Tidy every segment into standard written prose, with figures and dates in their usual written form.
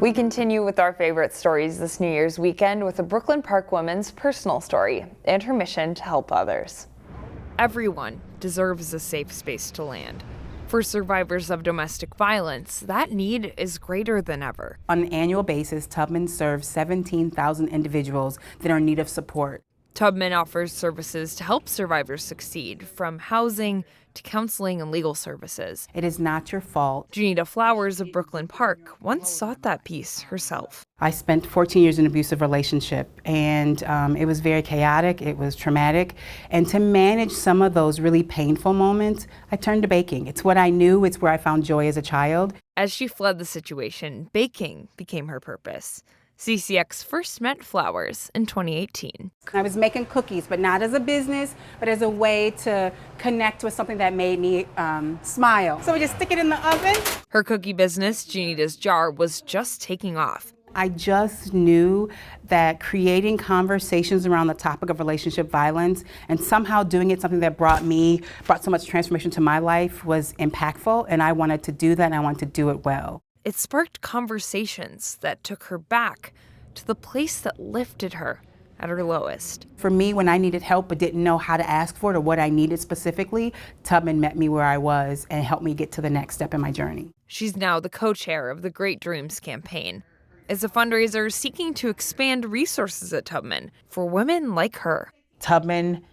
We continue with our favorite stories this New Year's weekend with a Brooklyn Park woman's personal story and her mission to help others. Everyone deserves a safe space to land. For survivors of domestic violence, that need is greater than ever. On an annual basis, Tubman serves 17,000 individuals that are in need of support. Tubman offers services to help survivors succeed, from housing to counseling and legal services. It is not your fault. Janita Flowers of Brooklyn Park once sought that peace herself. I spent 14 years in an abusive relationship, and it was very chaotic, it was traumatic, and to manage some of those really painful moments, I turned to baking. It's what I knew, it's where I found joy as a child. As she fled the situation, baking became her purpose. CCX first met Flowers in 2018. I was making cookies, but not as a business, but as a way to connect with something that made me smile. So we just stick it in the oven. Her cookie business, Janita's Jar, was just taking off. I just knew that creating conversations around the topic of relationship violence and somehow doing it something that brought so much transformation to my life was impactful, and I wanted to do that, and I wanted to do it well. It sparked conversations that took her back to the place that lifted her at her lowest. For me, when I needed help but didn't know how to ask for it or what I needed specifically, Tubman met me where I was and helped me get to the next step in my journey. She's now the co-chair of the Great Dreams campaign. It's a fundraiser seeking to expand resources at Tubman for women like her. Tubman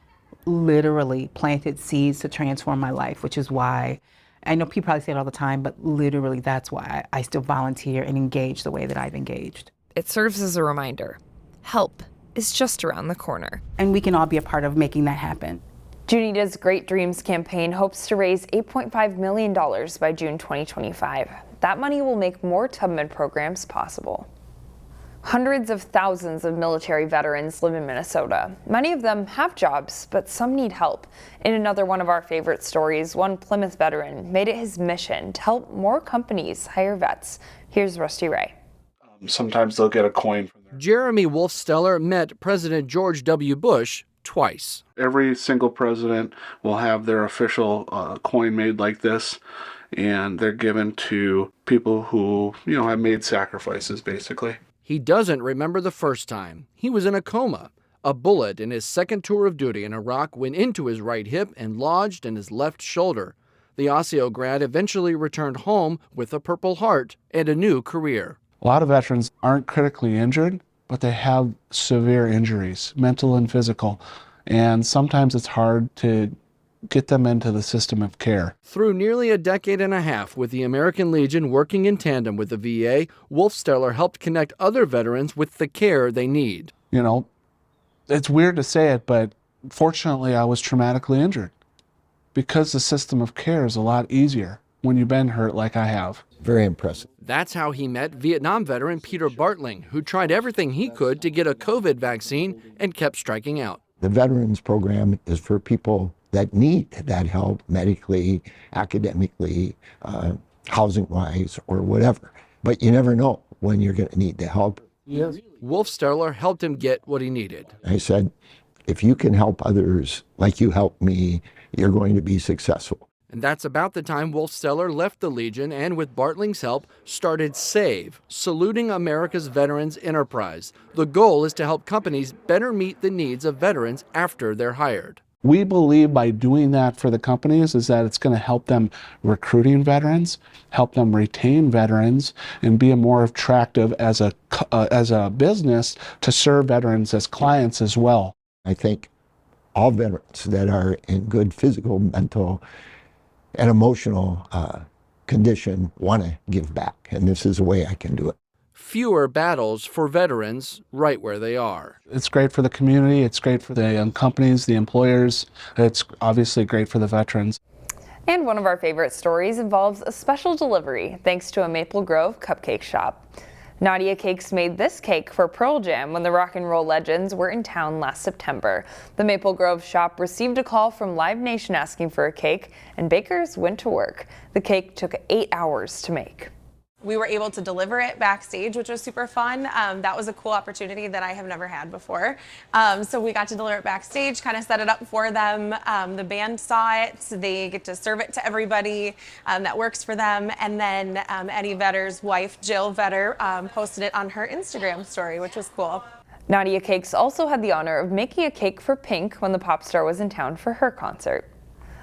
literally planted seeds to transform my life, which is why I know people probably say it all the time, but literally that's why I still volunteer and engage the way that I've engaged. It serves as a reminder. Help is just around the corner. And we can all be a part of making that happen. Janita's Great Dreams campaign hopes to raise $8.5 million by June 2025. That money will make more Tubman programs possible. Hundreds of thousands of military veterans live in Minnesota. Many of them have jobs, but some need help. In another one of our favorite stories, one Plymouth veteran made it his mission to help more companies hire vets. Here's Rusty Ray. Sometimes they'll get a coin from there. Jeremy Wolfsteller met President George W. Bush twice. Every single president will have their official coin made like this, and they're given to people who, have made sacrifices, basically. He doesn't remember the first time. He was in a coma. A bullet in his second tour of duty in Iraq went into his right hip and lodged in his left shoulder. The Osseo grad eventually returned home with a Purple Heart and a new career. A lot of veterans aren't critically injured, but they have severe injuries, mental and physical. And sometimes it's hard to get them into the system of care. Through nearly a decade and a half with the American Legion working in tandem with the VA, Wolfsteller helped connect other veterans with the care they need. It's weird to say it, but fortunately I was traumatically injured because the system of care is a lot easier when you've been hurt like I have. Very impressive. That's how he met Vietnam veteran Peter Bartling, who tried everything he could to get a COVID vaccine and kept striking out. The Veterans Program is for people that need that help medically, academically, housing-wise, or whatever. But you never know when you're going to need the help. Yes. Wolfsteller helped him get what he needed. I said, if you can help others like you helped me, you're going to be successful. And that's about the time Wolfsteller left the Legion and, with Bartling's help, started SAVE, Saluting America's Veterans Enterprise. The goal is to help companies better meet the needs of veterans after they're hired. We believe by doing that for the companies is that it's going to help them recruiting veterans, help them retain veterans, and be more attractive as a business to serve veterans as clients as well. I think all veterans that are in good physical, mental, and emotional condition want to give back, and this is a way I can do it. Fewer battles for veterans right where they are. It's great for the community, it's great for the companies, the employers, it's obviously great for the veterans. And one of our favorite stories involves a special delivery thanks to a Maple Grove cupcake shop. Nadia Cakes made this cake for Pearl Jam when the rock and roll legends were in town last September. The Maple Grove shop received a call from Live Nation asking for a cake, and bakers went to work. The cake took 8 hours to make. We were able to deliver it backstage, which was super fun. That was a cool opportunity that I have never had before. So we got to deliver it backstage, kind of set it up for them. The band saw it, so they get to serve it to everybody that works for them. And then Eddie Vedder's wife, Jill Vedder, posted it on her Instagram story, which was cool. Nadia Cakes also had the honor of making a cake for Pink when the pop star was in town for her concert.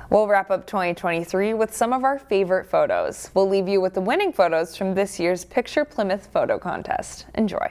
We'll wrap up 2023 with some of our favorite photos. We'll leave you with the winning photos from this year's Picture Plymouth photo contest. Enjoy.